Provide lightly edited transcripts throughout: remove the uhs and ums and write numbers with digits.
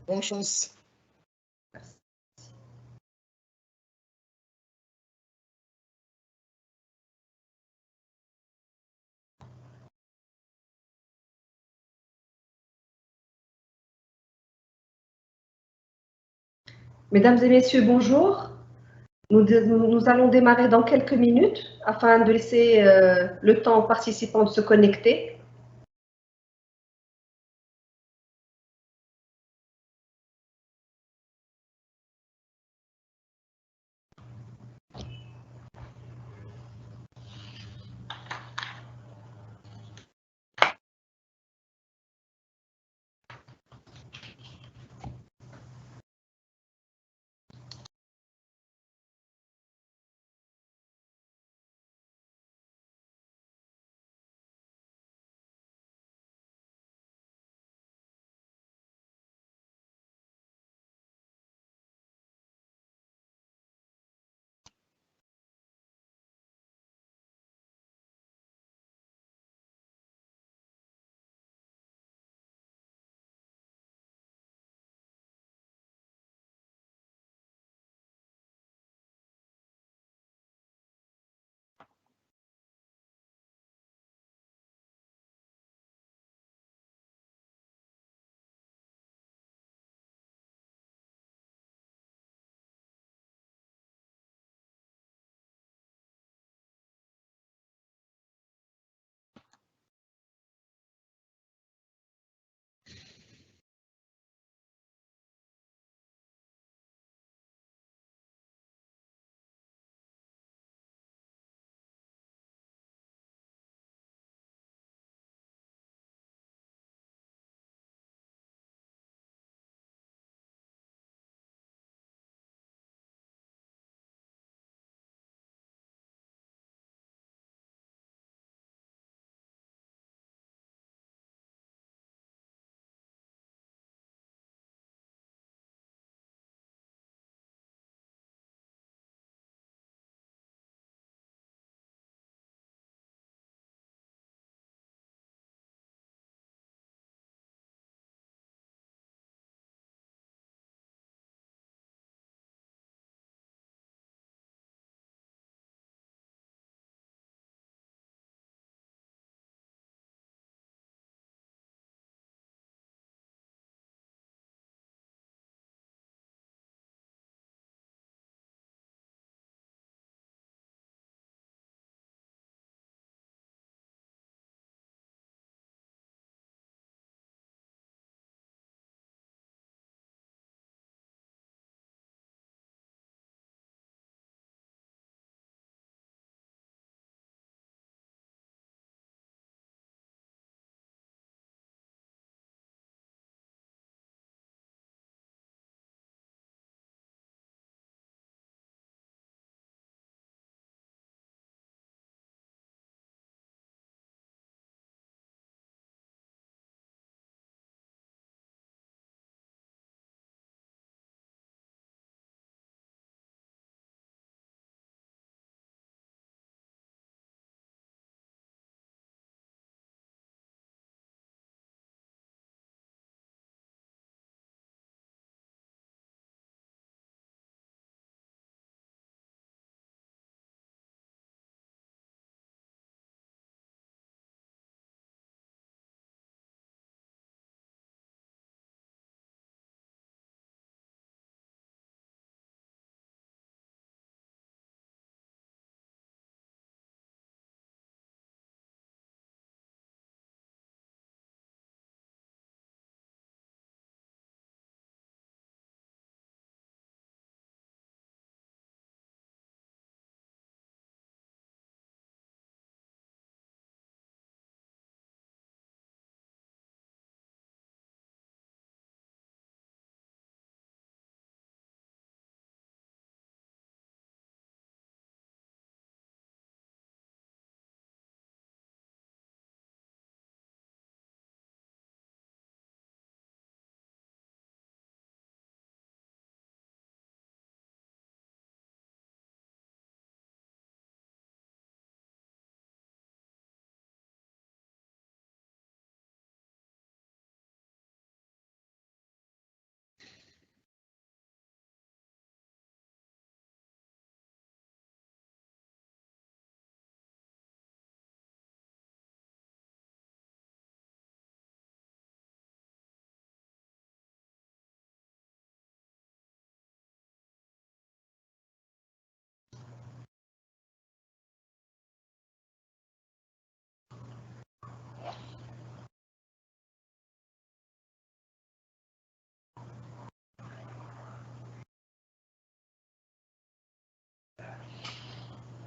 Bonne chance. Mesdames et messieurs, bonjour. Nous allons démarrer dans quelques minutes afin de laisser le temps aux participants de se connecter.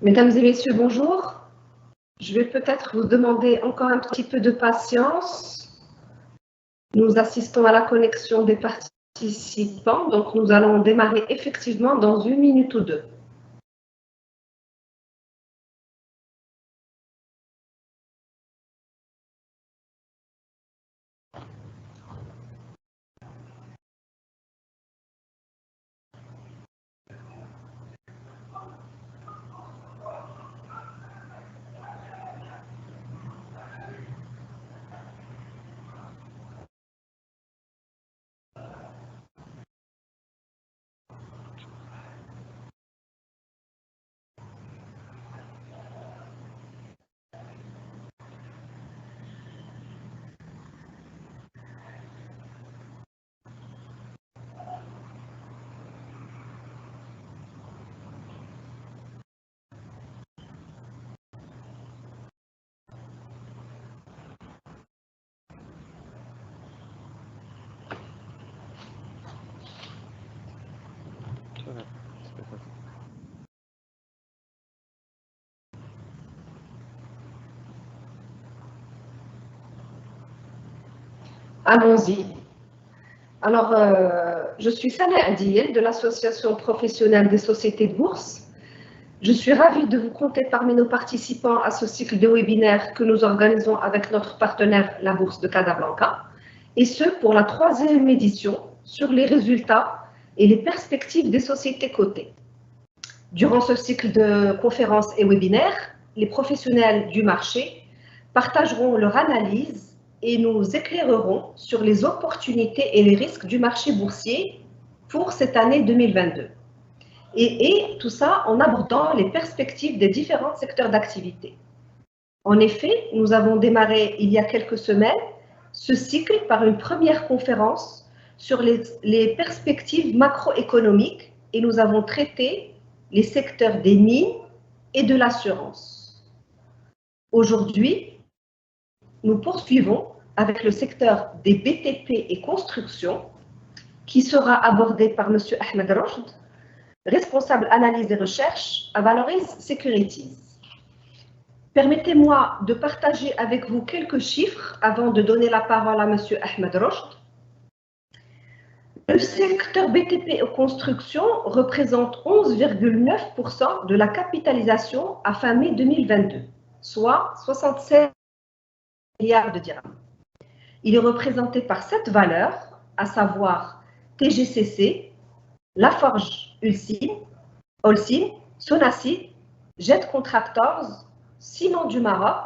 Mesdames et messieurs, bonjour. Je vais peut-être vous demander encore un petit peu de patience. Nous assistons à la connexion des participants, donc nous allons démarrer effectivement dans 1 minute ou 2. Allons-y. Alors, je suis Sana Adiyel de l'Association professionnelle des sociétés de bourse. Je suis ravie de vous compter parmi nos participants à ce cycle de webinaires que nous organisons avec notre partenaire, la Bourse de Casablanca, et ce pour la 3e édition sur les résultats et les perspectives des sociétés cotées. Durant ce cycle de conférences et webinaires, les professionnels du marché partageront leur analyse et nous éclaireront sur les opportunités et les risques du marché boursier pour cette année 2022. Et tout ça en abordant les perspectives des différents secteurs d'activité. En effet, nous avons démarré il y a quelques semaines ce cycle par une première conférence sur les perspectives macroéconomiques et nous avons traité les secteurs des mines et de l'assurance. Aujourd'hui, nous poursuivons avec le secteur des BTP et construction qui sera abordé par M. Ahmed Rojd, responsable analyse et recherche à Valoris Securities. Permettez-moi de partager avec vous quelques chiffres avant de donner la parole à M. Ahmed Rojd. Le secteur BTP et construction représente 11,9% de la capitalisation à fin mai 2022, soit 76 milliards de dirhams. Il est représenté par 7 valeurs, à savoir TGCC, Laforge Holcim, Sonacid, Jet Contractors, Ciment du Maroc,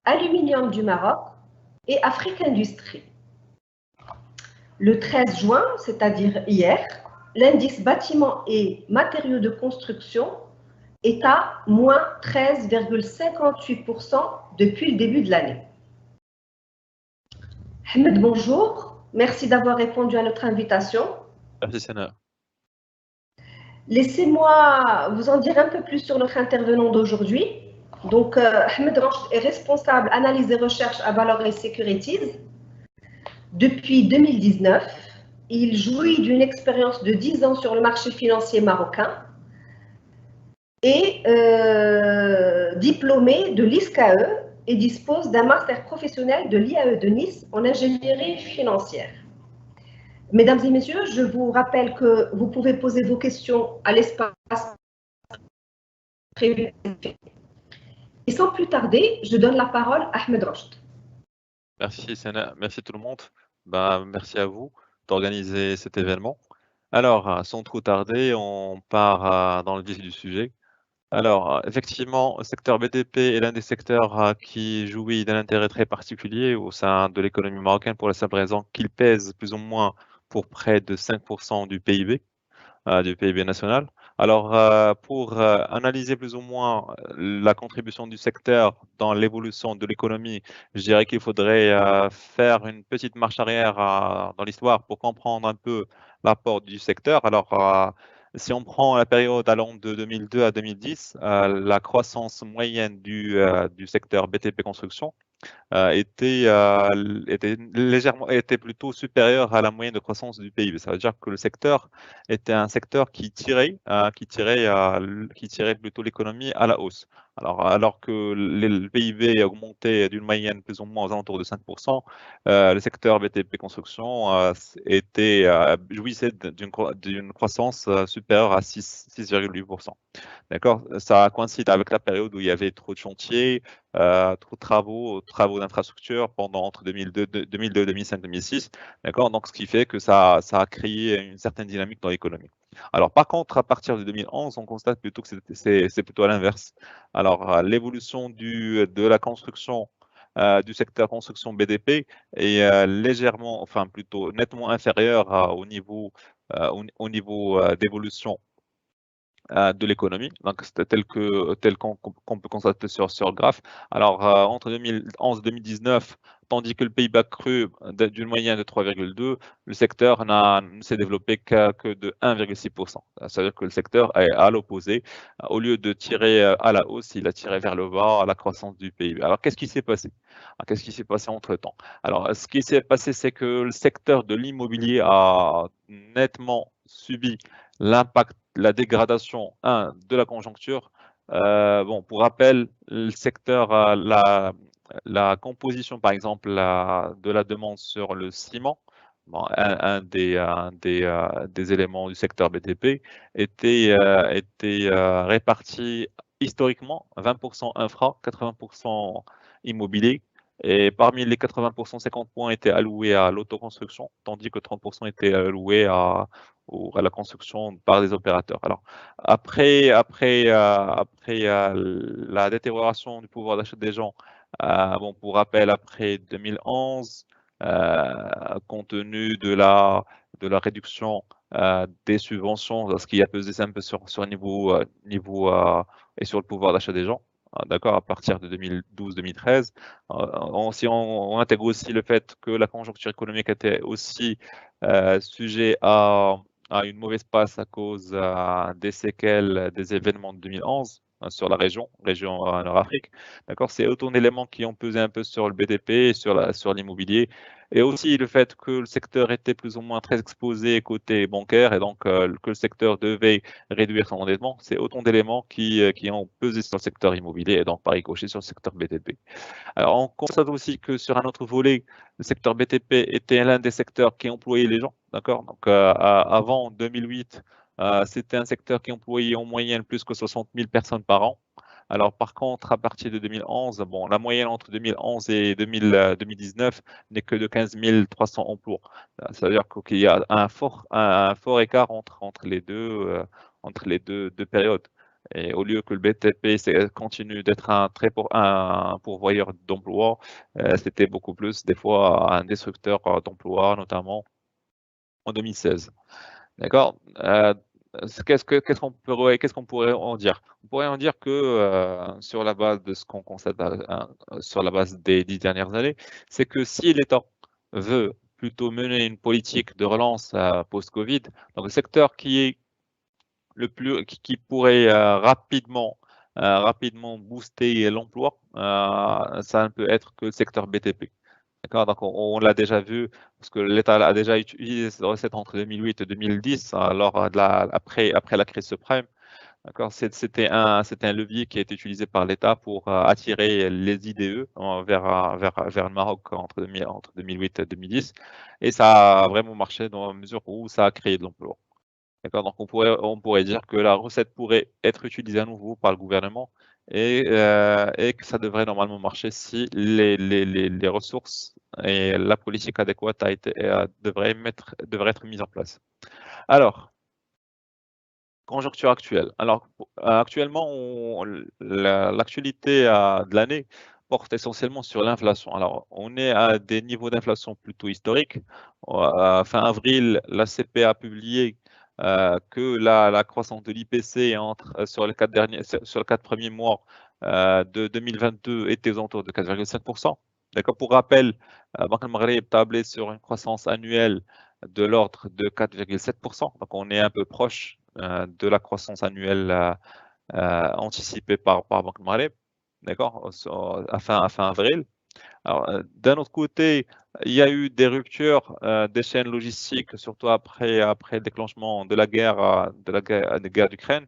Aluminium du Maroc et Afrique Industrie. Le 13 juin, c'est-à-dire hier, l'indice bâtiments et matériaux de construction est à moins 13,58% depuis le début de l'année. Ahmed, bonjour. Merci d'avoir répondu à notre invitation. Merci, Sana. Laissez-moi vous en dire un peu plus sur notre intervenant d'aujourd'hui. Donc, Ahmed Rojd est responsable analyse et recherche à Valoris Securities. Depuis 2019, il jouit d'une expérience de 10 ans sur le marché financier marocain et diplômé de l'ISCAE et dispose d'un master professionnel de l'IAE de Nice en ingénierie financière. Mesdames et messieurs, je vous rappelle que vous pouvez poser vos questions à l'espace prévu. Et sans plus tarder, je donne la parole à Ahmed Rojd. Merci, Sana. Merci tout le monde. Merci à vous d'organiser cet événement. Alors, sans trop tarder, on part dans le vif du sujet. Alors, effectivement, le secteur BTP est l'un des secteurs qui jouit d'un intérêt très particulier au sein de l'économie marocaine pour la simple raison qu'il pèse plus ou moins pour près de 5% du PIB national. Alors, pour analyser plus ou moins la contribution du secteur dans l'évolution de l'économie, je dirais qu'il faudrait faire une petite marche arrière dans l'histoire pour comprendre un peu l'apport du secteur. Alors, si on prend la période allant de 2002 à 2010, la croissance moyenne du secteur BTP Construction était plutôt supérieure à la moyenne de croissance du PIB. Ça veut dire que le secteur était un secteur qui tirait plutôt l'économie à la hausse. Alors que le PIB augmentait d'une moyenne plus ou moins aux alentours de 5%, le secteur BTP construction jouissait d'une croissance supérieure à 6,8%. D'accord? Ça coïncide avec la période où il y avait trop de chantiers, trop de travaux d'infrastructure entre 2002, 2005, 2006. D'accord? Donc, ce qui fait que ça a créé une certaine dynamique dans l'économie. Alors, par contre, à partir de 2011, on constate plutôt que c'est plutôt à l'inverse. Alors, l'évolution de la construction, du secteur construction BDP est légèrement, enfin plutôt nettement inférieure au niveau d'évolution de l'économie, donc c'était tel qu'on peut constater sur le graphe. Alors, entre 2011 et 2019, tandis que le PIB a cru d'une moyenne de 3,2, le secteur ne s'est développé que de 1,6%. C'est-à-dire que le secteur est à l'opposé. Au lieu de tirer à la hausse, il a tiré vers le bas à la croissance du PIB. Alors, qu'est-ce qui s'est passé? Qu'est-ce qui s'est passé entre-temps? Alors, ce qui s'est passé, c'est que le secteur de l'immobilier a nettement subi l'impact, la dégradation, de la conjoncture. Bon, pour rappel, le secteur, la composition, par exemple, de la demande sur le ciment, bon, des éléments du secteur BTP, était réparti historiquement 20% infra, 80% immobilier. Et parmi les 80%, 50 points étaient alloués à l'autoconstruction, tandis que 30% étaient alloués à la construction par des opérateurs. Alors, après la détérioration du pouvoir d'achat des gens, bon, pour rappel, après 2011, compte tenu de la réduction des subventions, ce qui a pesé un peu sur le niveau et sur le pouvoir d'achat des gens, d'accord, à partir de 2012-2013. On intègre aussi le fait que la conjoncture économique était aussi sujet à une mauvaise passe à cause des séquelles des événements de 2011 sur la région Nord-Afrique. D'accord, c'est autant d'éléments qui ont pesé un peu sur le BDP, sur l'immobilier, et aussi le fait que le secteur était plus ou moins très exposé côté bancaire et donc que le secteur devait réduire son endettement. C'est autant d'éléments qui ont pesé sur le secteur immobilier et donc par ricochet sur le secteur BTP. Alors, on constate aussi que sur un autre volet, le secteur BTP était l'un des secteurs qui employait les gens. D'accord? Donc, avant 2008, c'était un secteur qui employait en moyenne plus que 60 000 personnes par an. Alors, par contre, à partir de 2011, bon, la moyenne entre 2011 et 2019 n'est que de 15 300 emplois. Ça veut dire qu'il y a un fort écart entre les deux périodes. Et au lieu que le BTP continue d'être un pourvoyeur d'emplois, c'était beaucoup plus des fois un destructeur d'emplois, notamment en 2016. D'accord? Qu'est-ce qu'on pourrait en dire? On pourrait en dire que sur la base de ce qu'on constate sur la base des 10 dernières années, c'est que si l'État veut plutôt mener une politique de relance post-Covid, donc le secteur qui pourrait rapidement booster l'emploi, ça ne peut être que le secteur BTP. D'accord, donc on l'a déjà vu parce que l'État a déjà utilisé cette recette entre 2008 et 2010, après la crise subprime. D'accord, c'était un levier qui a été utilisé par l'État pour attirer les IDE vers le Maroc entre 2008 et 2010, et ça a vraiment marché dans la mesure où ça a créé de l'emploi. D'accord, donc on pourrait dire que la recette pourrait être utilisée à nouveau par le gouvernement et que ça devrait normalement marcher si les ressources et la politique adéquate devrait être mise en place. Alors, conjoncture actuelle. Alors, actuellement, l'actualité de l'année porte essentiellement sur l'inflation. Alors, on est à des niveaux d'inflation plutôt historiques. Fin avril, la CP a publié que la croissance de l'IPC sur les 4 premiers mois de 2022 était aux alentours de 4,5%. D'accord. Pour rappel, Banque al-Maghreb tablait sur une croissance annuelle de l'ordre de 4,7%. Donc, on est un peu proche de la croissance annuelle anticipée par Banque al-Maghreb, d'accord, à fin avril. Alors, d'un autre côté, il y a eu des ruptures, des chaînes logistiques, surtout après le déclenchement de la guerre d'Ukraine.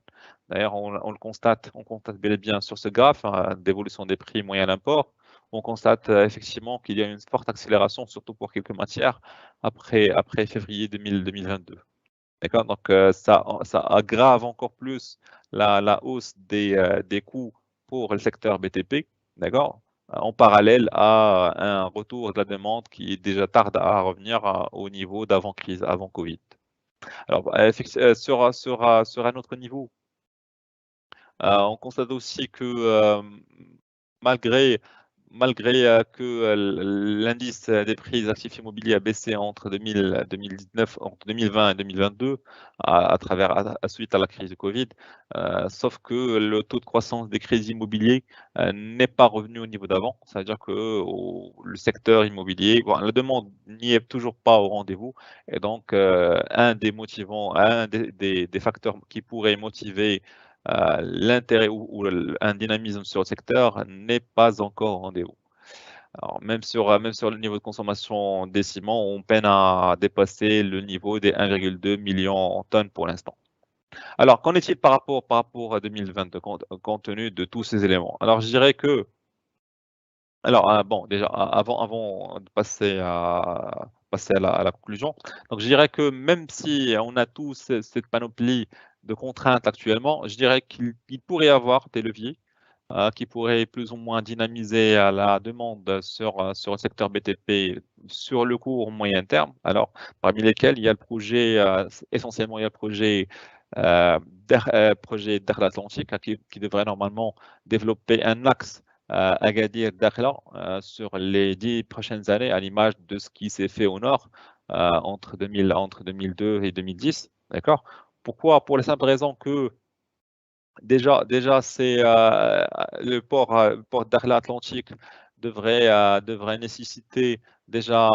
D'ailleurs, on constate bel et bien sur ce graphe, hein, d'évolution des prix moyens d'import. On constate, effectivement qu'il y a une forte accélération, surtout pour quelques matières, après février 2022. D'accord? Donc, ça aggrave encore plus la hausse des coûts pour le secteur BTP, d'accord? En parallèle à un retour de la demande qui déjà tarde à revenir au niveau d'avant-crise, avant Covid. Alors, sur un autre niveau, on constate aussi que, malgré que, l'indice des prix des actifs immobiliers a baissé entre 2020 et 2022 suite à la crise de Covid, sauf que le taux de croissance des crédits immobiliers, n'est pas revenu au niveau d'avant. Ça veut dire que le secteur immobilier, bon, la demande n'y est toujours pas au rendez-vous et donc un des facteurs qui pourrait motiver l'intérêt ou un dynamisme sur le secteur n'est pas encore au rendez-vous. Alors même sur le niveau de consommation des ciments, on peine à dépasser le niveau des 1,2 million tonnes pour l'instant. Alors qu'en est-il par rapport à 2022 compte tenu de tous ces éléments? Alors je dirais que alors, bon, déjà, avant de passer à la conclusion, donc je dirais que même si on a tous cette panoplie de contraintes actuellement, je dirais qu'il pourrait y avoir des leviers, qui pourraient plus ou moins dynamiser, la demande sur le secteur BTP sur le court moyen terme. Alors, parmi lesquels il y a le projet, essentiellement, il y a le projet Dakhla Atlantique, qui devrait normalement développer un axe Agadir-Dakhla sur les 10 prochaines années, à l'image de ce qui s'est fait au nord entre 2002 et 2010. D'accord? Pourquoi? Pour la simple raison que déjà c'est le port Dakhla Atlantique devrait nécessiter déjà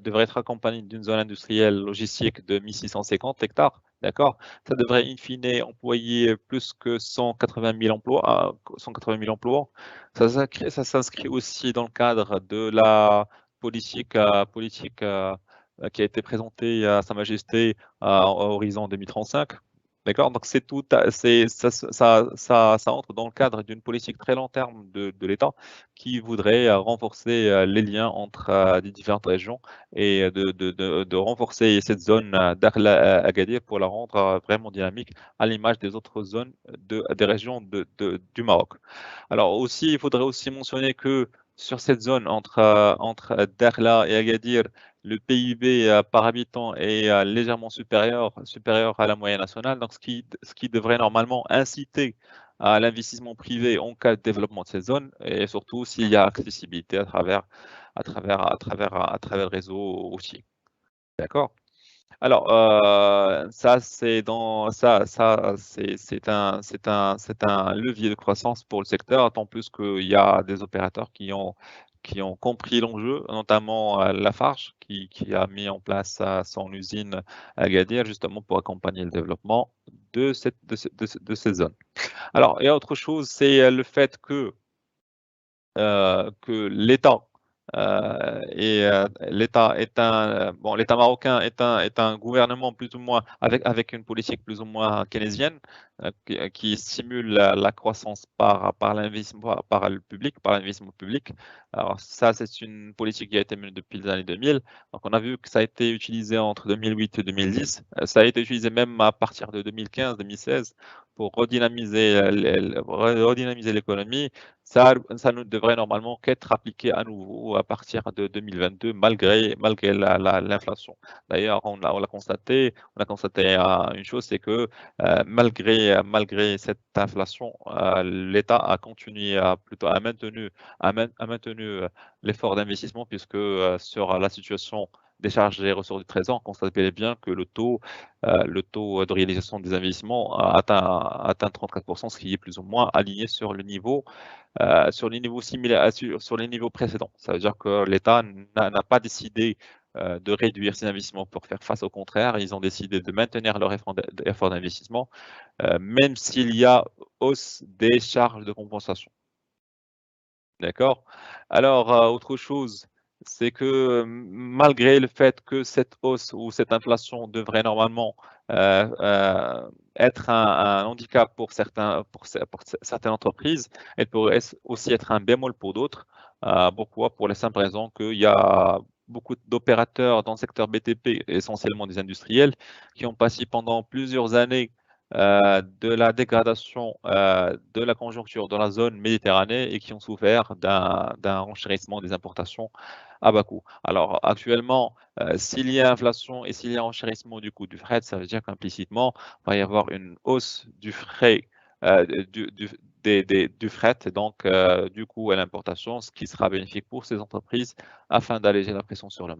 devrait être accompagné d'une zone industrielle logistique de 1650 hectares. D'accord? Ça devrait in fine employer plus que 180 000 emplois. 180 000 emplois. Ça s'inscrit aussi dans le cadre de la politique qui a été présentée à Sa Majesté à horizon 2035. D'accord? Donc c'est tout, ça entre dans le cadre d'une politique très long terme de l'État qui voudrait renforcer les liens entre les différentes régions et de renforcer cette zone d'Agadir pour la rendre vraiment dynamique à l'image des autres zones des régions du Maroc. Alors aussi, il faudrait aussi mentionner que sur cette zone entre Dakhla et Agadir, le PIB par habitant est légèrement supérieur à la moyenne nationale, donc ce qui devrait normalement inciter à l'investissement privé en cas de développement de ces zones et surtout s'il y a accessibilité à travers le réseau aussi. D'accord? Alors, ça, c'est un levier de croissance pour le secteur, d'autant plus qu'il y a des opérateurs qui ont compris l'enjeu, notamment Lafarge, qui a mis en place son usine à Agadir, justement pour accompagner le développement de ces zones. Alors, et autre chose, c'est le fait que l'État est l'État marocain est un gouvernement plus ou moins avec une politique plus ou moins keynésienne, qui stimule la croissance par l'investissement par l'investissement public. Alors ça, c'est une politique qui a été menée depuis les années 2000. Donc on a vu que ça a été utilisé entre 2008 et 2010. Ça a été utilisé même à partir de 2015-2016 pour redynamiser l'économie. Ça ne devrait normalement qu'être appliqué à nouveau à partir de 2022, malgré l'inflation. D'ailleurs, on l'a constaté, une chose, c'est que malgré cette inflation, l'État a continué a maintenu l'effort d'investissement puisque sur la situation des charges et ressources du Trésor, on constate bel et bien que le taux de réalisation des investissements a atteint 34%, ce qui est plus ou moins aligné sur le niveau sur les niveaux similaires, sur les niveaux précédents. Ça veut dire que l'État n'a pas décidé de réduire ses investissements pour faire face. Au contraire, ils ont décidé de maintenir leur effort d'investissement, même s'il y a hausse des charges de compensation. D'accord? Alors, autre chose, c'est que malgré le fait que cette hausse ou cette inflation devrait normalement être un handicap pour certaines entreprises, elle pourrait aussi être un bémol pour d'autres. Pourquoi? Pour la simple raison qu'il y a beaucoup d'opérateurs dans le secteur BTP, essentiellement des industriels, qui ont passé pendant plusieurs années de la dégradation de la conjoncture dans la zone Méditerranée et qui ont souffert d'un renchérissement des importations à bas coût. Alors actuellement, s'il y a inflation et s'il y a renchérissement du coût du fret, ça veut dire qu'implicitement, il va y avoir une hausse du frais, du fret, et donc du coût à l'importation, ce qui sera bénéfique pour ces entreprises afin d'alléger la pression sur leur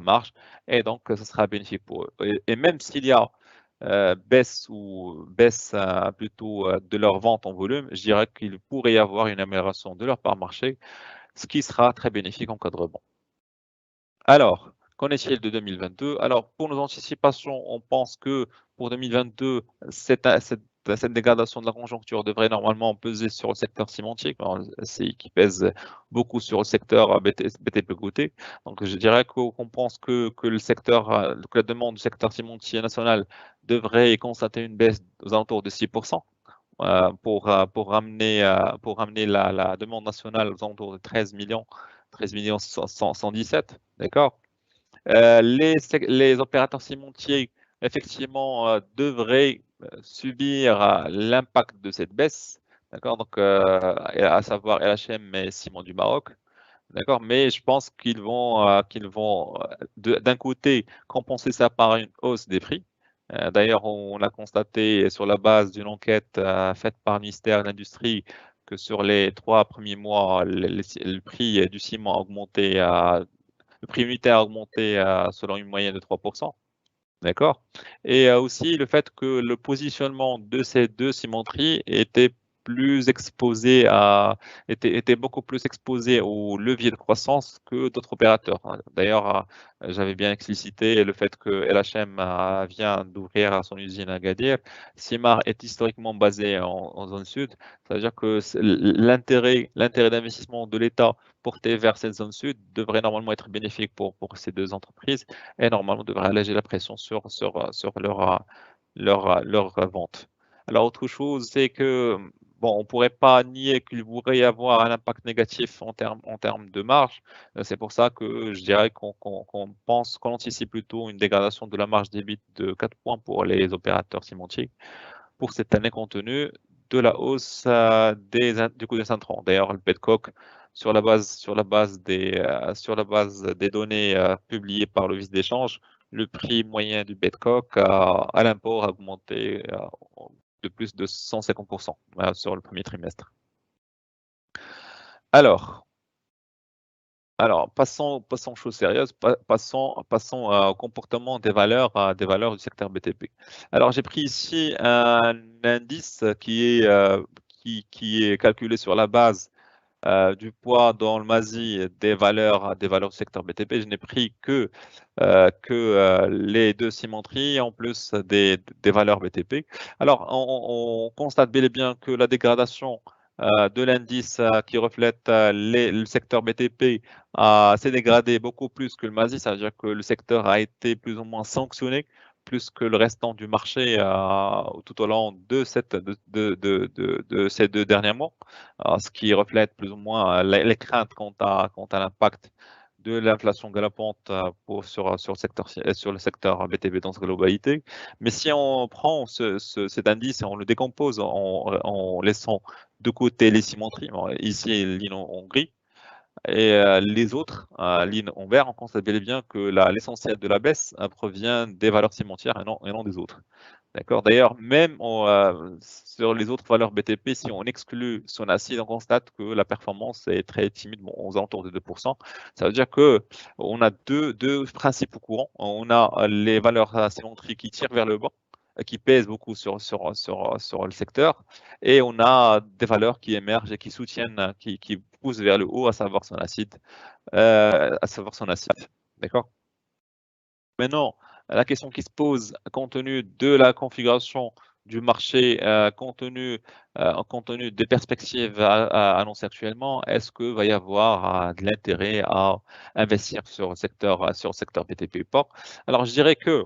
marge, et donc ce sera bénéfique pour eux. Et même s'il y a baisse plutôt de leur vente en volume, je dirais qu'il pourrait y avoir une amélioration de leur part marché, ce qui sera très bénéfique en cas de rebond. Alors, qu'en est-il de 2022? Alors, pour nos anticipations, on pense que pour 2022, cette dégradation de la conjoncture devrait normalement peser sur le secteur cimentique, qui pèse beaucoup sur le secteur BTP côté. Donc, je dirais qu'on pense que que la demande du secteur cimentier national devrait constater une baisse aux alentours de 6%. Pour ramener la demande nationale aux alentours de 13 millions 117, d'accord? Les opérateurs cimentiers, effectivement, devraient subir l'impact de cette baisse, d'accord? Donc, à savoir LHM et Ciment du Maroc, d'accord? Mais je pense qu'ils vont d'un côté compenser ça par une hausse des prix. D'ailleurs, on a constaté sur la base d'une enquête faite par le ministère de l'Industrie que sur les 3 premiers mois, le prix du ciment a augmenté le prix unitaire a augmenté selon une moyenne de 3%, d'accord? Et aussi le fait que le positionnement de ces 2 cimenteries était beaucoup plus exposé aux leviers de croissance que d'autres opérateurs, hein. D'ailleurs, j'avais bien explicité le fait que LHM vient d'ouvrir son usine à Agadir. Simar est historiquement basé en zone sud. Ça veut dire que l'intérêt d'investissement de l'État porté vers cette zone sud devrait normalement être bénéfique pour ces 2 entreprises et normalement devrait alléger la pression sur leur vente. Alors autre chose, c'est que bon, on ne pourrait pas nier qu'il pourrait y avoir un impact négatif en termes de marge. C'est pour ça que je dirais qu'on anticipe plutôt une dégradation de la marge d'EBIT de 4 points pour les opérateurs cimentiers pour cette année compte tenu de la hausse du coût des intrants. D'ailleurs, le Petcock, sur la base des données publiées par le vice d'échange, le prix moyen du Petcock à l'import a augmenté de plus de 150% sur le premier trimestre. Alors, passons aux choses sérieuses, passons au comportement des valeurs du secteur BTP. Alors, j'ai pris ici un indice qui est calculé sur la base du poids dans le MASI des valeurs du secteur BTP. Je n'ai pris que les 2 cimenteries en plus des valeurs BTP. Alors, on constate bel et bien que la dégradation de l'indice qui reflète le secteur BTP s'est dégradé beaucoup plus que le MASI. Ça veut dire que le secteur a été plus ou moins sanctionné plus que le restant du marché tout au long de ces 2 derniers mois, ce qui reflète plus ou moins les craintes quant à l'impact de l'inflation galopante sur le secteur BTP dans sa globalité. Mais si on prend cet indice et on le décompose en laissant de côté les cimenteries, ici ligne en gris, et les autres, lignes en vert, on constate bel et bien que l'essentiel de la baisse provient des valeurs cimentières et non des autres. D'accord. D'ailleurs, même sur les autres valeurs BTP, si on exclut Sonacid, on constate que la performance est très timide, bon, aux alentours de 2%. Ça veut dire qu'on a deux principes courants. On a les valeurs cimentriques qui tirent vers le bas, qui pèsent beaucoup sur le secteur, et on a des valeurs qui émergent et qui soutiennent, qui poussent vers le haut, à savoir Sonacid. D'accord. Maintenant, la question qui se pose, compte tenu de la configuration du marché compte tenu des perspectives annoncées actuellement, est-ce que va y avoir de l'intérêt à investir sur le secteur BTP ou pas? Alors je dirais que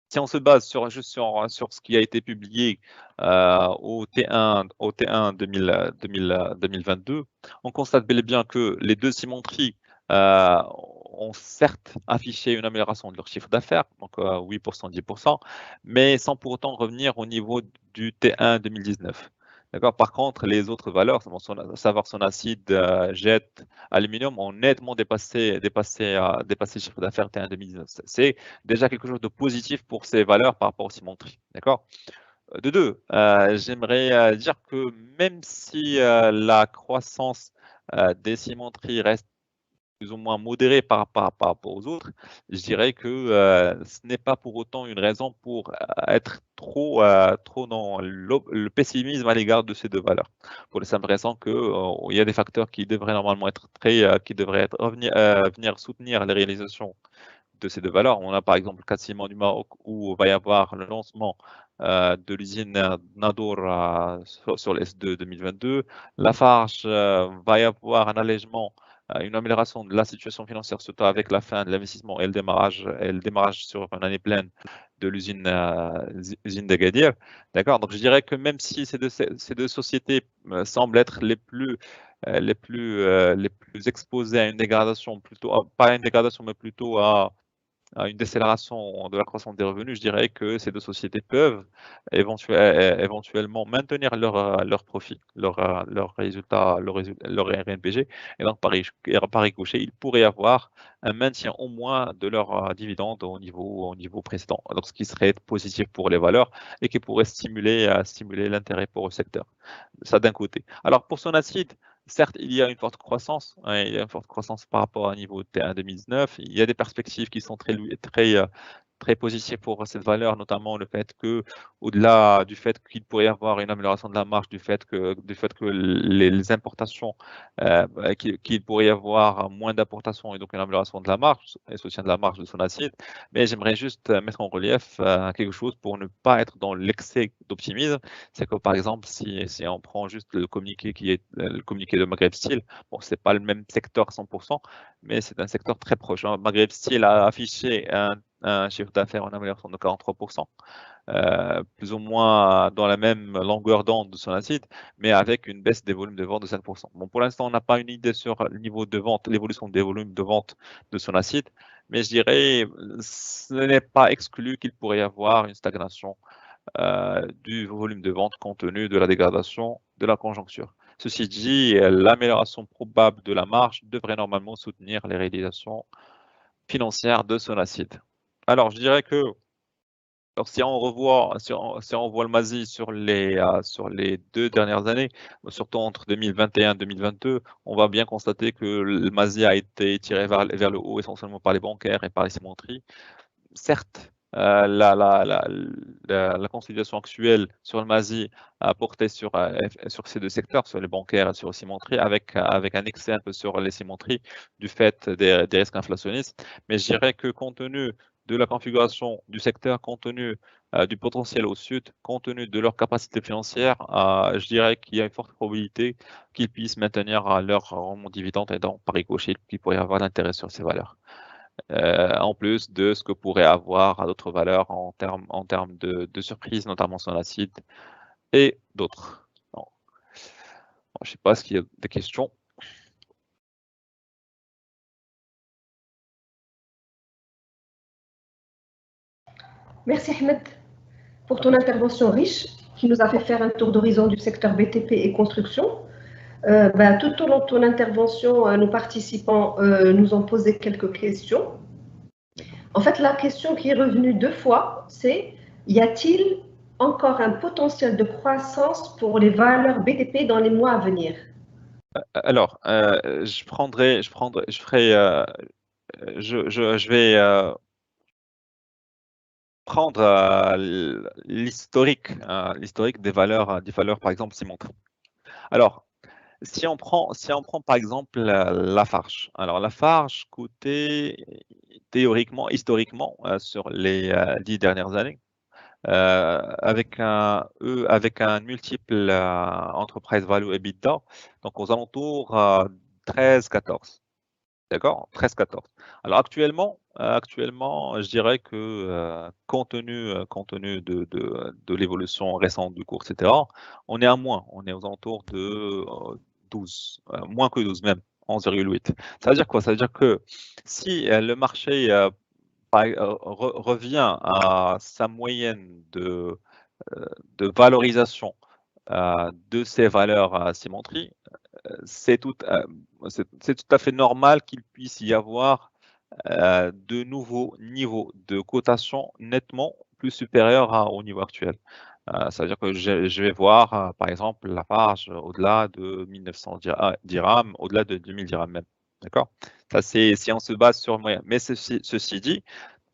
si on se base juste sur ce qui a été publié au T1 2022, on constate bel et bien que les deux cimenteries ont certes affiché une amélioration de leur chiffre d'affaires, donc 8%, 10%, mais sans pour autant revenir au niveau du T1 2019. D'accord. Par contre, les autres valeurs, à savoir son acide, jet, aluminium, ont nettement dépassé le chiffre d'affaires T1 2019. C'est déjà quelque chose de positif pour ces valeurs par rapport aux cimenteries. D'accord. De deux, j'aimerais dire que même si la croissance des cimenteries reste plus ou moins modérée par rapport aux autres, je dirais que ce n'est pas pour autant une raison pour être trop dans le pessimisme à l'égard de ces deux valeurs. Pour la simple raison qu'il y a des facteurs qui devraient normalement venir soutenir les réalisations de ces deux valeurs. On a par exemple le cas de ciment du Maroc où va y avoir le lancement de l'usine Nador sur le S2 2022. Lafarge va y avoir un allègement, une amélioration de la situation financière, surtout avec la fin de l'investissement et le démarrage sur une année pleine de l'usine d'Agadir. D'accord. Donc je dirais que même si ces deux sociétés semblent être les plus exposées à une dégradation, plutôt pas à une dégradation, mais plutôt à une décélération de la croissance des revenus, je dirais que ces deux sociétés peuvent éventuellement maintenir leur profit, leur résultat, leur RNPG, et donc par ricochet, il pourrait y avoir un maintien au moins de leurs dividendes au niveau précédent, donc ce qui serait positif pour les valeurs et qui pourrait stimuler l'intérêt pour le secteur. Ça d'un côté. Alors pour son acide, certes, il y a une forte croissance, hein, il y a une forte croissance par rapport à un niveau T1 2019. Il y a des perspectives qui sont très positives pour cette valeur, notamment le fait que, au-delà du fait qu'il pourrait y avoir une amélioration de la marge, du fait que les importations, qu'il pourrait y avoir moins d'importations et donc une amélioration de la marge et soutien de la marge de son acide. Mais j'aimerais juste mettre en relief quelque chose pour ne pas être dans l'excès d'optimisme. C'est que par exemple, si on prend juste le communiqué le communiqué de Maghreb Steel, bon, c'est pas le même secteur à 100%, mais c'est un secteur très proche, hein. Maghreb Steel a affiché un chiffre d'affaires en amélioration de 43%, plus ou moins dans la même longueur d'onde de son acide, mais avec une baisse des volumes de vente de 5%. Bon, pour l'instant, on n'a pas une idée sur le niveau de vente, l'évolution des volumes de vente de son acide, mais je dirais, ce n'est pas exclu qu'il pourrait y avoir une stagnation du volume de vente compte tenu de la dégradation de la conjoncture. Ceci dit, l'amélioration probable de la marge devrait normalement soutenir les réalisations financières de son acide. Alors, je dirais que si on voit le MASI sur les 2 dernières années, surtout entre 2021 et 2022, on va bien constater que le MASI a été tiré vers le haut essentiellement par les bancaires et par les cimenteries. Certes, la consolidation actuelle sur le MASI a porté sur ces deux secteurs, sur les bancaires et sur les cimenteries, avec un excès un peu sur les cimenteries du fait des risques inflationnistes. Mais je dirais que compte tenu de la configuration du secteur, compte tenu du potentiel au sud, compte tenu de leur capacité financière, je dirais qu'il y a une forte probabilité qu'ils puissent maintenir leur rendement dividende et donc par ricochet, qu'ils pourraient avoir l'intérêt sur ces valeurs. En plus de ce que pourrait avoir à d'autres valeurs en termes de surprise, notamment son acide et d'autres. Bon, je ne sais pas s'il y a des questions. Merci Ahmed pour ton intervention riche qui nous a fait faire un tour d'horizon du secteur BTP et construction. Tout au long de ton intervention, nos participants nous ont posé quelques questions. En fait, la question qui est revenue 2 fois, c'est y a-t-il encore un potentiel de croissance pour les valeurs BTP dans les mois à venir? Alors, je vais prendre l'historique des valeurs, par exemple cimenterie. Alors, si on prend par exemple Lafarge. Alors Lafarge coûtait historiquement sur les 10 dernières années, avec un multiple enterprise value EBITDA, donc aux alentours 13-14. D'accord? 13-14. Alors actuellement, je dirais que compte tenu de l'évolution récente du cours, etc., on est à moins. On est aux alentours de 12, moins que 12 même, 11,8. Ça veut dire quoi? Ça veut dire que si le marché revient à sa moyenne de valorisation de ces valeurs à symétrie, c'est c'est tout à fait normal qu'il puisse y avoir de nouveaux niveaux de cotation nettement plus supérieurs au niveau actuel. Ça veut dire que je vais voir, par exemple, la marge au-delà de 1900 dirhams, au-delà de 2000 dirhams même. D'accord? Ça, c'est si on se base sur moyen. Mais ceci dit,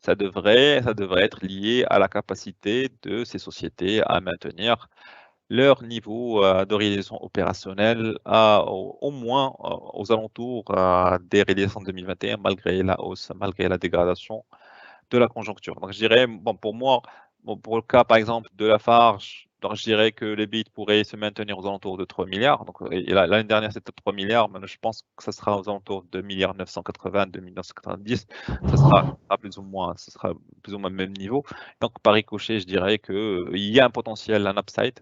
ça devrait être lié à la capacité de ces sociétés à maintenir leur niveau de réalisation opérationnelle au moins aux alentours des réalisations de 2021, malgré la hausse, malgré la dégradation de la conjoncture. Donc, je dirais, bon, pour moi, bon, pour le cas, par exemple, de Lafarge, donc je dirais que les bits pourraient se maintenir aux alentours de 3 milliards. Donc, et l'année dernière, c'était 3 milliards. Maintenant, je pense que ça sera aux alentours de 2 milliards 980, 2 990. Ça sera plus ou moins le même niveau. Donc, par ricochet, je dirais qu'il y a un potentiel, un upside,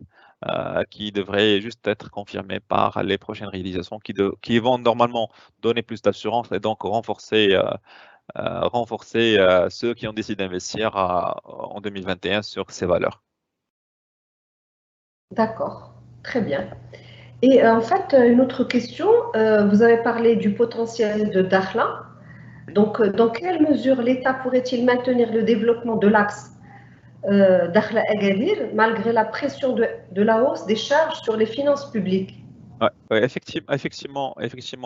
qui devrait juste être confirmé par les prochaines réalisations qui vont normalement donner plus d'assurance et donc renforcer ceux qui ont décidé d'investir en 2021 sur ces valeurs. D'accord, très bien. Et en fait, une autre question, vous avez parlé du potentiel de Dakhla. Donc, dans quelle mesure l'État pourrait-il maintenir le développement de l'axe Dakhla-Agadir malgré la pression de la hausse des charges sur les finances publiques? Ouais, effectivement,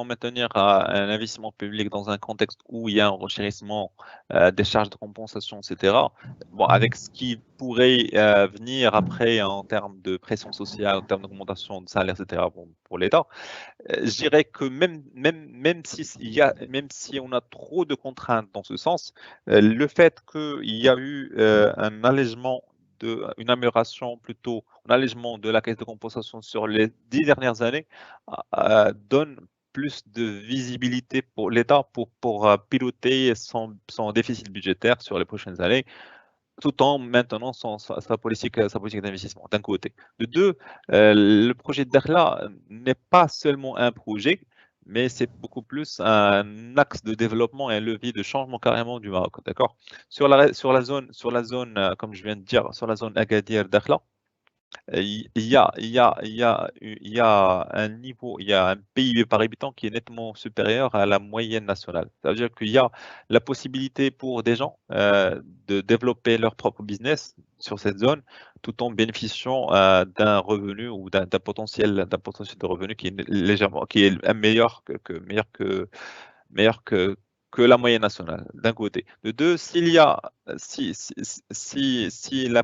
maintenir un investissement public dans un contexte où il y a un renchérissement des charges de compensation, etc. Bon, avec ce qui pourrait venir après en termes de pression sociale, en termes d'augmentation de salaire, etc. Pour l'État, je dirais que même si on a trop de contraintes dans ce sens, le fait qu'il y a eu une amélioration plutôt, un allègement de la caisse de compensation sur les 10 dernières années donne plus de visibilité pour l'État pour piloter son déficit budgétaire sur les prochaines années, tout en maintenant sa politique d'investissement, d'un côté. De deux, le projet de Dakhla n'est pas seulement un projet, mais c'est beaucoup plus un axe de développement et un levier de changement carrément du Maroc. D'accord? Sur la zone, comme je viens de dire, sur la zone Agadir-Dakhla, il y a un PIB par habitant qui est nettement supérieur à la moyenne nationale. Ça veut dire qu'il y a la possibilité pour des gens de développer leur propre business sur cette zone tout en bénéficiant d'un revenu ou d'un potentiel de revenu qui est qui est meilleur que la moyenne nationale, d'un côté. De deux, si la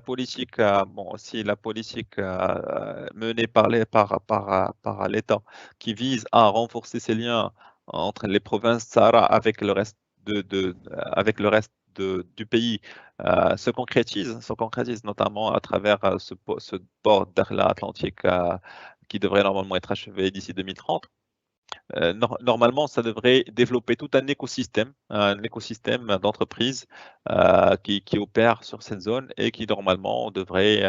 politique, si la politique menée par l'État qui vise à renforcer ces liens entre les provinces Sahara avec le reste avec le reste du pays se concrétise notamment à travers ce port d'Arla Atlantique qui devrait normalement être achevé d'ici 2030. Normalement, ça devrait développer tout un écosystème d'entreprises qui opèrent sur cette zone et qui normalement devrait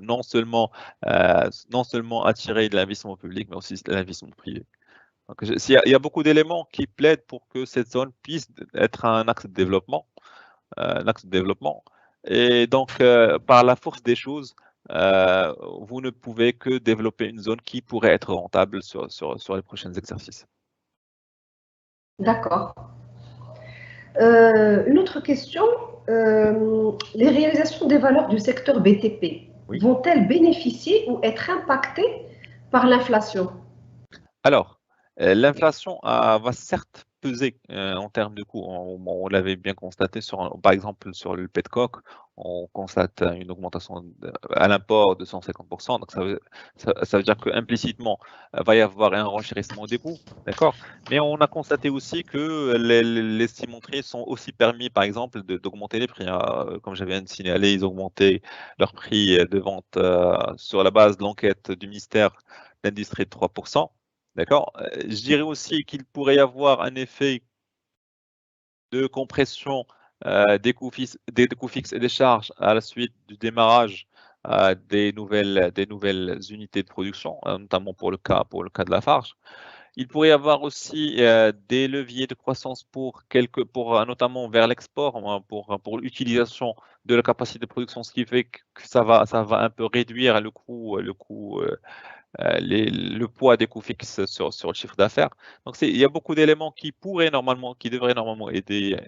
non seulement attirer de l'investissement public, mais aussi de l'investissement privé. Donc, il y a beaucoup d'éléments qui plaident pour que cette zone puisse être un axe de développement, Et donc, par la force des choses, vous ne pouvez que développer une zone qui pourrait être rentable sur les prochains exercices. D'accord. Une autre question, les réalisations des valeurs du secteur BTP vont-elles bénéficier ou être impactées par l'inflation? Alors, l'inflation va certes peser en termes de coût. On l'avait bien constaté par exemple sur le petcoke, on constate une augmentation à l'import de 150%. Donc ça veut dire qu'implicitement, il va y avoir un renchérissement des coûts, d'accord? Mais on a constaté aussi que les cimenteries sont aussi permis, par exemple, d'augmenter les prix, hein. Comme je viens de signaler, ils augmentaient leur prix de vente sur la base de l'enquête du ministère de l'Industrie de 3%. D'accord? Je dirais aussi qu'il pourrait y avoir un effet de compression des coûts fixes et des charges à la suite du démarrage des nouvelles unités de production, notamment pour le cas de Lafarge. Il pourrait y avoir aussi des leviers de croissance pour notamment vers l'export, hein, pour l'utilisation de la capacité de production, ce qui fait que ça va un peu réduire le coût le poids des coûts fixes sur le chiffre d'affaires. Donc il y a beaucoup d'éléments qui devraient normalement aider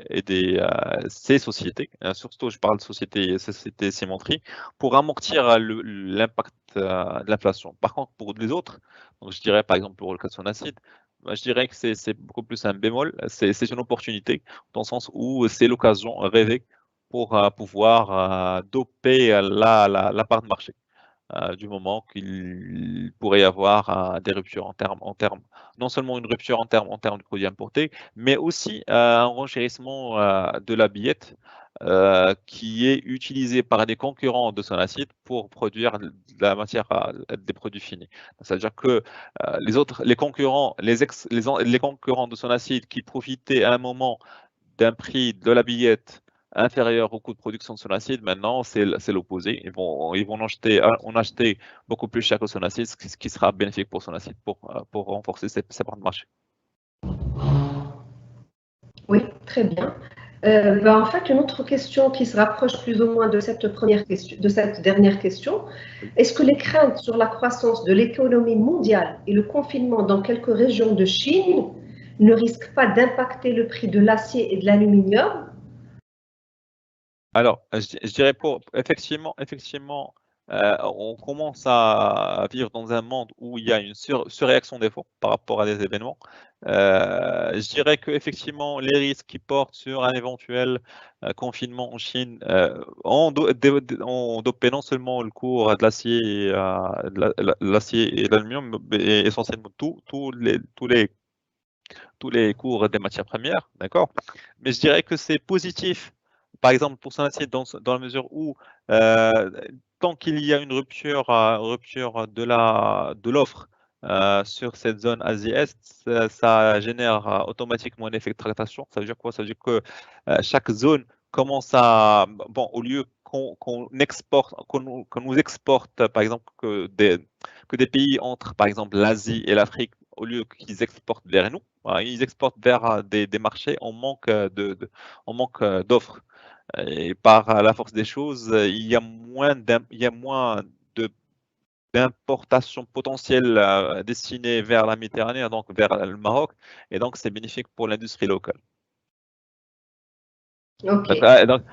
ces sociétés, surtout je parle de sociétés cimenteries, pour amortir l'impact de l'inflation. Par contre, pour les autres, donc je dirais par exemple pour le cas de Sonacid, je dirais que c'est beaucoup plus un bémol, c'est une opportunité, dans le sens où c'est l'occasion rêvée pour pouvoir doper la part de marché du moment qu'il pourrait y avoir des ruptures non seulement une rupture en termes de produits importés, mais aussi un renchérissement de la billette qui est utilisée par des concurrents de Sonacid pour produire de la matière, des produits finis. C'est-à-dire que les concurrents de Sonacid qui profitaient à un moment d'un prix de la billette inférieur au coût de production de Sonacid, maintenant c'est l'opposé. Ils vont en acheter beaucoup plus cher que Sonacid, ce qui sera bénéfique pour Sonacid pour renforcer ses parts de marché. Oui, très bien. En fait, une autre question qui se rapproche plus ou moins de cette dernière question. Est-ce que les craintes sur la croissance de l'économie mondiale et le confinement dans quelques régions de Chine ne risquent pas d'impacter le prix de l'acier et de l'aluminium? Alors, je dirais effectivement, on commence à vivre dans un monde où il y a une surréaction des fonds par rapport à des événements. Je dirais qu'effectivement, les risques qui portent sur un éventuel confinement en Chine ont dopé non seulement le cours de l'acier l'acier et l'aluminium, mais essentiellement tous les cours des matières premières, d'accord? Mais je dirais que c'est positif, par exemple pour Sonacid, dans la mesure où tant qu'il y a une rupture de l'offre sur cette zone Asie-Est, ça génère automatiquement un effet de tractation. Ça veut dire quoi? Ça veut dire que chaque zone commence au lieu qu'on nous exporte, par exemple, que des pays entre, par exemple, l'Asie et l'Afrique, au lieu qu'ils exportent vers nous, ils exportent vers des marchés en manque d'offres. Et par la force des choses, il y a moins d'importations potentielles destinées vers la Méditerranée, donc vers le Maroc, et donc c'est bénéfique pour l'industrie locale. Ok.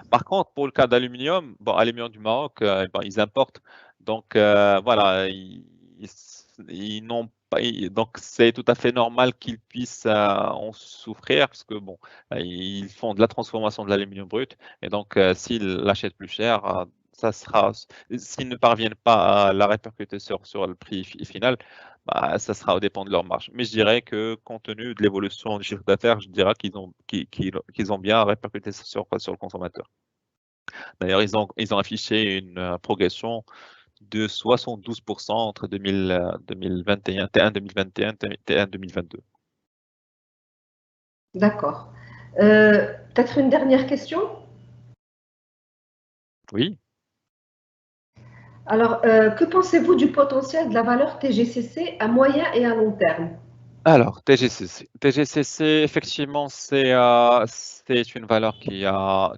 Par contre, pour le cas d'aluminium, aluminium du Maroc, ils importent. Donc, voilà, ils n'ont pas, donc c'est tout à fait normal qu'ils puissent en souffrir parce que ils font de la transformation de l'aluminium brut et donc s'ils l'achètent plus cher, s'ils ne parviennent pas à la répercuter sur le prix final, ça sera au dépend de leur marge. Mais je dirais que compte tenu de l'évolution du chiffre d'affaires, je dirais qu'ils ont bien répercuté sur le consommateur. D'ailleurs, ils ont affiché une progression de 72% entre 2021, T1 2021 T1 2022. D'accord. Peut-être une dernière question? Oui. Alors, que pensez-vous du potentiel de la valeur TGCC à moyen et à long terme? Alors, TGCC, effectivement, c'est une valeur qui a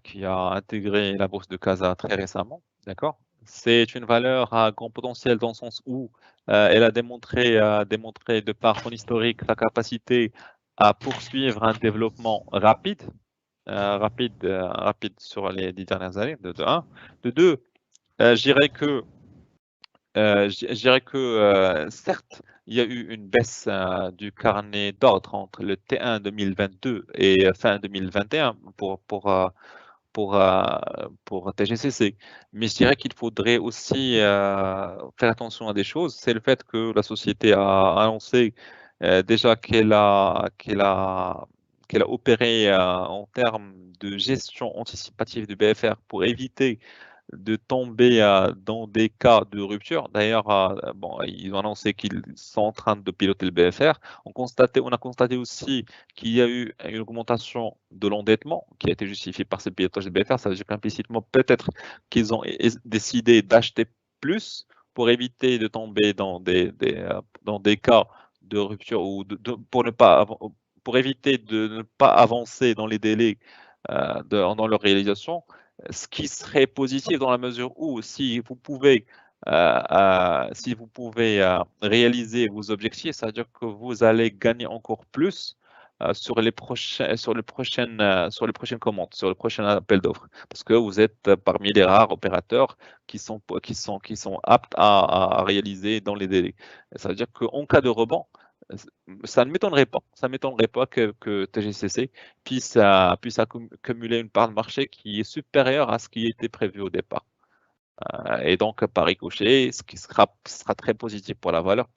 intégré la bourse de Casa très récemment, d'accord? C'est une valeur à grand potentiel dans le sens où elle a démontré de par son historique sa capacité à poursuivre un développement rapide sur les 10 dernières années, de un. De deux, je dirais que Je dirais que, certes, il y a eu une baisse, du carnet d'ordre entre le T1 2022 et fin 2021 pour TGCC. Mais je dirais qu'il faudrait aussi, faire attention à des choses. C'est le fait que la société a annoncé, déjà qu'elle a opéré, en termes de gestion anticipative du BFR pour éviter de tomber, dans des cas de rupture. D'ailleurs, bon, ils ont annoncé qu'ils sont en train de piloter le BFR. On a constaté aussi qu'il y a eu une augmentation de l'endettement qui a été justifiée par ce pilotage de BFR. Ça veut dire qu'implicitement, peut-être qu'ils ont décidé d'acheter plus pour éviter de tomber dans des cas de rupture ou pour éviter de ne pas avancer dans les délais, dans leur réalisation, ce qui serait positif dans la mesure où si vous pouvez réaliser vos objectifs, c'est-à-dire que vous allez gagner encore plus sur les prochaines commandes, sur le prochain appel d'offres, parce que vous êtes parmi les rares opérateurs qui sont aptes à réaliser dans les délais. Ça veut dire qu'en cas de rebond, ça ne m'étonnerait pas. Ça ne m'étonnerait pas que TGCC puisse cumuler une part de marché qui est supérieure à ce qui était prévu au départ. Et donc, par ricochet, ce qui sera très positif pour la valeur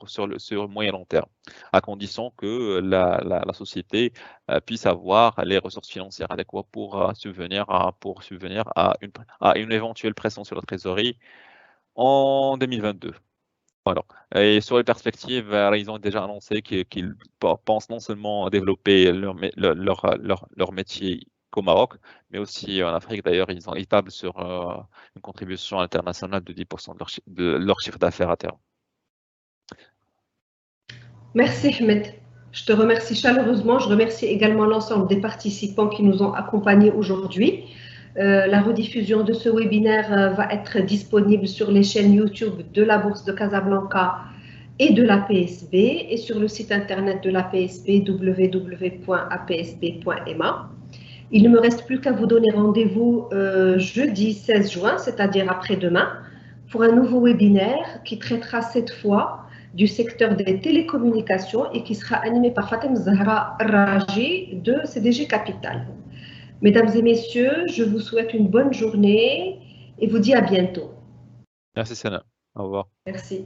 sur le moyen long terme, à condition que la société puisse avoir les ressources financières adéquates pour subvenir à une éventuelle pression sur la trésorerie en 2022. Voilà. Et sur les perspectives, ils ont déjà annoncé qu'ils pensent non seulement à développer leur métier qu'au Maroc, mais aussi en Afrique. D'ailleurs, ils tablent sur une contribution internationale de 10% de leur chiffre d'affaires à terme. Merci Ahmed. Je te remercie chaleureusement. Je remercie également l'ensemble des participants qui nous ont accompagnés aujourd'hui. La rediffusion de ce webinaire va être disponible sur les chaînes YouTube de la Bourse de Casablanca et de l'APSB et sur le site internet de l'APSB www.apsb.ma. Il ne me reste plus qu'à vous donner rendez-vous jeudi 16 juin, c'est-à-dire après-demain, pour un nouveau webinaire qui traitera cette fois du secteur des télécommunications et qui sera animé par Fatem Zahra Raji de CDG Capital. Mesdames et messieurs, je vous souhaite une bonne journée et vous dis à bientôt. Merci Sana. Au revoir. Merci.